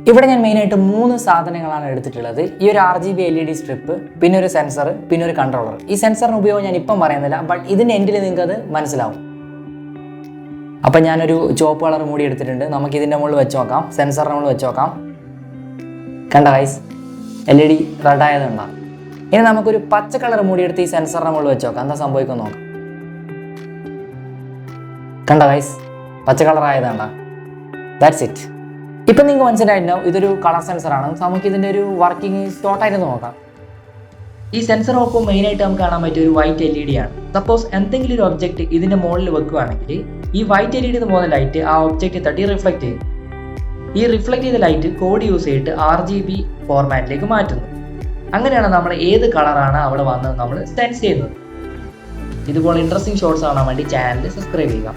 ഇവിടെ ഞാൻ മെയിനായിട്ട് 3 സാധനങ്ങളാണ് എടുത്തിട്ടുള്ളത്. ഈ ഒരു RGB LED സ്ട്രിപ്പ്, പിന്നെ ഒരു സെൻസർ, പിന്നെ ഒരു കൺട്രോളർ. ഈ സെൻസറിന് ഉപയോഗം ഞാൻ ഇപ്പം പറയുന്നില്ല, ബട്ട് ഇതിൻ്റെ എൻഡിൽ നിങ്ങൾക്ക് അത് മനസ്സിലാവും. അപ്പം ഞാനൊരു ചുവപ്പ് കളർ മൂടി എടുത്തിട്ടുണ്ട്. നമുക്ക് ഇതിൻ്റെ മുകളിൽ വെച്ച് നോക്കാം, സെൻസറിന് മുകളിൽ വെച്ച് നോക്കാം. കണ്ട ഗൈസ്, LED റെഡ് ആയതുണ്ടാകും. ഇനി നമുക്കൊരു പച്ച കളർ മൂടി എടുത്ത് ഈ സെൻസറിന് മുകളിൽ വെച്ച് നോക്കാം, എന്താ സംഭവിക്കും നോക്കാം. കണ്ട ഗൈസ്, പച്ച കളർ ആയതുണ്ടാ. That's it. ഇപ്പം നിങ്ങൾക്ക് മനസ്സിലായിട്ടുണ്ടാവും ഇതൊരു കളർ സെൻസറാണ്. നമുക്ക് ഇതിൻ്റെ ഒരു വർക്കിംഗ് ഷോർട്ടായിട്ട് നോക്കാം. ഈ സെൻസർ നോക്കുമ്പോൾ മെയിനായിട്ട് നമുക്ക് കാണാൻ പറ്റിയ ഒരു വൈറ്റ് LED ആണ്. സപ്പോസ് എന്തെങ്കിലും ഒരു ഒബ്ജക്റ്റ് ഇതിൻ്റെ മുകളിൽ വെക്കുകയാണെങ്കിൽ ഈ വൈറ്റ് LED എന്ന് പോകുന്ന ലൈറ്റ് ആ ഒബ്ജക്റ്റ് തട്ടി റിഫ്ലക്റ്റ് ചെയ്യും. ഈ റിഫ്ലക്റ്റ് ചെയ്ത ലൈറ്റ് കോഡ് യൂസ് ചെയ്തിട്ട് RGB ഫോർമാറ്റിലേക്ക് മാറ്റുന്നു. അങ്ങനെയാണ് നമ്മൾ ഏത് കളറാണ് അവിടെ വന്നത് നമ്മൾ സെൻസ് ചെയ്യുന്നത്. ഇതുപോലെ ഇൻട്രസ്റ്റിംഗ് ഷോർട്സ് കാണാൻ വേണ്ടി ചാനൽ സബ്സ്ക്രൈബ് ചെയ്യുക.